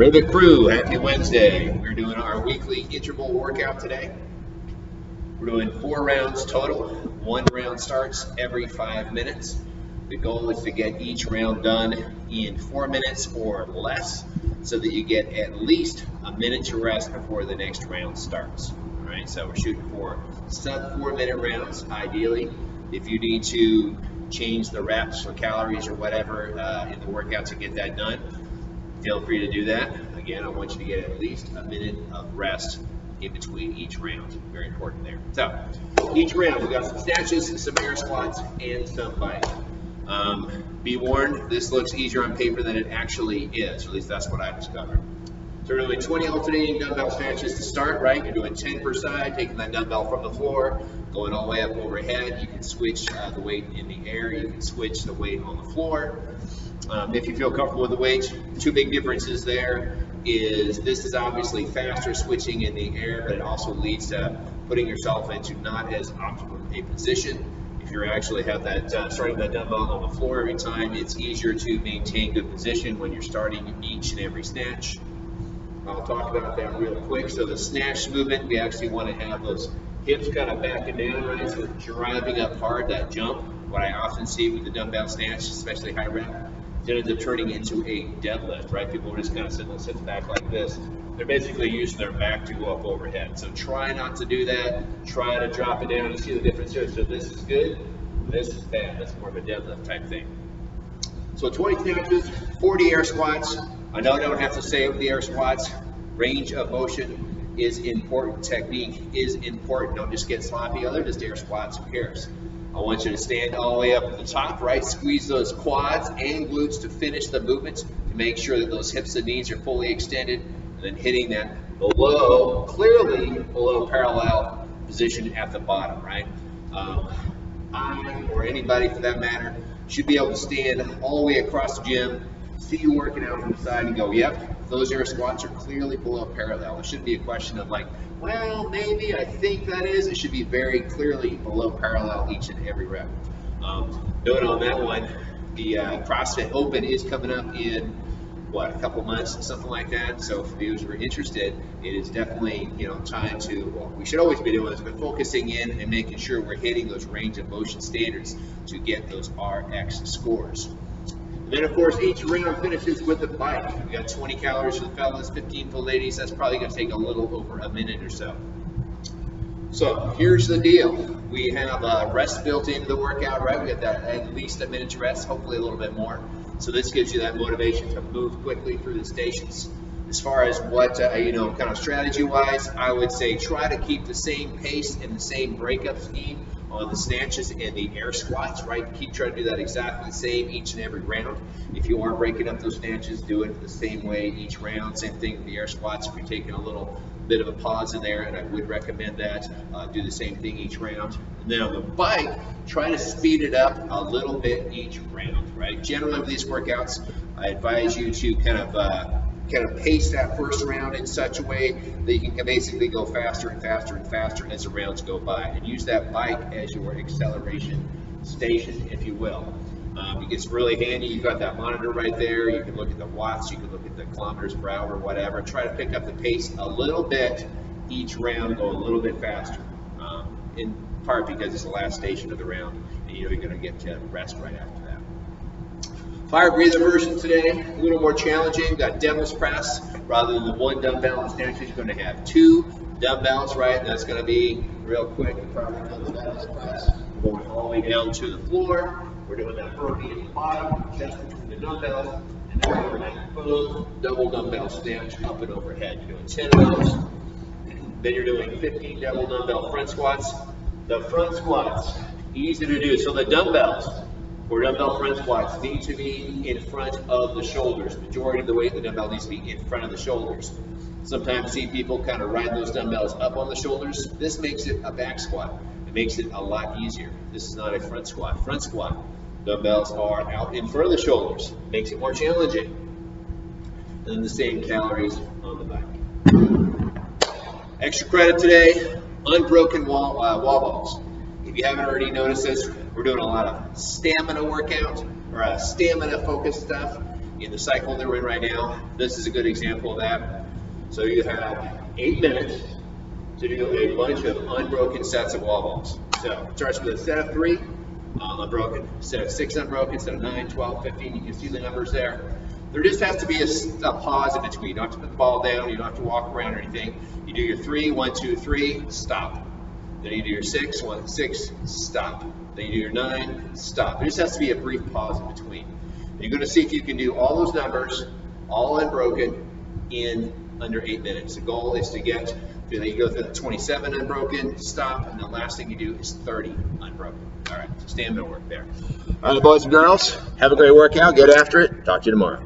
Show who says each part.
Speaker 1: Rivet crew, happy Wednesday. We're doing our weekly interval workout today. We're doing 4 rounds total. 1 round starts every 5 minutes. The goal is to get each round done in 4 minutes or less so that you get at least a minute to rest before the next round starts. All right, so we're shooting for sub 4-minute rounds, ideally. If you need to change the reps or calories or whatever in the workout to get that done, feel free to do that. Again, I want you to get at least a minute of rest in between each round. Very important there. So, each round, we've got some snatches, some air squats, and some bike. Be warned, this looks easier on paper than it actually is. At least that's what I discovered. So we're doing 20 alternating dumbbell snatches to start, right? You're doing 10 per side, taking that dumbbell from the floor, going all the way up overhead. You can switch the weight in the air. You can switch the weight on the floor. If you feel comfortable with the weights, 2 big differences there is this is obviously faster switching in the air, but it also leads to putting yourself into not as optimal a position. If you actually have that starting that dumbbell on the floor every time, it's easier to maintain good position when you're starting each and every snatch. I'll talk about that real quick. So the snatch movement, we actually want to have those hips kind of backing down, right? So driving up hard, that jump. What I often see with the dumbbell snatch, especially high rep, it ends up turning into a deadlift, right? People are just kind of sitting back like this. They're basically using their back to go up overhead. So try not to do that. Try to drop it down. You see the difference here. So this is good, this is bad. That's more of a deadlift type thing. So 20 snatches, 40 air squats. I know I don't have to say it with the air squats. Range of motion is important. Technique is important. Don't just get sloppy. Other just air squats. Who cares? I want you to stand all the way up at the top, right? Squeeze those quads and glutes to finish the movement to make sure that those hips and knees are fully extended, and then hitting that below, clearly below parallel position at the bottom, right? I, or anybody for that matter, should be able to stand all the way across the gym, see you working out from the side and go, yep, those air squats are clearly below parallel. It shouldn't be a question of like, well, maybe I think that is. It should be very clearly below parallel each and every rep. Note on that one, the CrossFit Open is coming up in, a couple months, something like that. So for those who are interested, it is definitely, time to, we should always be doing this, but focusing in and making sure we're hitting those range of motion standards to get those RX scores. And then, of course, each round finishes with a bike. We got 20 calories for the fellas, 15 for the ladies. That's probably going to take a little over a minute or so. So here's the deal. We have rest built into the workout, right? We got that at least a minute to rest, hopefully a little bit more. So this gives you that motivation to move quickly through the stations. As far as what, kind of strategy-wise, I would say try to keep the same pace and the same breakup scheme on the snatches and the air squats, right? Keep trying to do that exactly the same each and every round. If you are breaking up those snatches, do it the same way each round. Same thing with the air squats. If you're taking a little bit of a pause in there, and I would recommend that, do the same thing each round. And then on the bike, try to speed it up a little bit each round, right? Generally with these workouts, I advise you to kind of pace that first round in such a way that you can basically go faster and faster and faster as the rounds go by, and use that bike as your acceleration station, if you will. It gets really handy. You've got that monitor right there. You can look at the watts, you can look at the kilometers per hour, whatever. Try to pick up the pace a little bit each round, go a little bit faster, in part because it's the last station of the round, and you're going to get to rest right after that. Fire breather version today, a little more challenging. Got devil's press. Rather than the 1 dumbbell and snatches, you're going to have 2 dumbbells, right? And that's going to be real quick. You probably know the devil's press. Going all the way down to the floor. We're doing that burpee at the bottom, chest between the dumbbells, and then we're doing that boom, double dumbbell snatch up and overhead. You're doing 10 of those. Then you're doing 15 double dumbbell front squats. The front squats, easy to do. So the dumbbells for dumbbell front squats need to be in front of the shoulders. Majority of the weight of the dumbbell needs to be in front of the shoulders. Sometimes see people kind of ride those dumbbells up on the shoulders. This makes it a back squat. It makes it a lot easier. This is not a front squat. Front squat, dumbbells are out in front of the shoulders. Makes it more challenging. And then the same calories on the bike. Extra credit today, unbroken wall balls. If you haven't already noticed this, we're doing a lot of stamina workout, or stamina focused stuff. in the cycle that we're in right now, this is a good example of that. So you have 8 minutes to do a bunch of unbroken sets of wall balls. So it starts with a set of 3 unbroken, set of 6 unbroken, set of 9, 12, 15. You can see the numbers there. There just has to be a pause in between. You don't have to put the ball down. You don't have to walk around or anything. You do your 3, 1, 2, 3, stop. Then you do your 6, 1, 6, stop. Then you do your 9, stop. There just has to be a brief pause in between. And you're going to see if you can do all those numbers, all unbroken, in under 8 minutes. The goal is to get, you go through the 27 unbroken, stop, and the last thing you do is 30 unbroken. All right, so stamina work there. All right, boys and girls, have a great workout. Get after it. Talk to you tomorrow.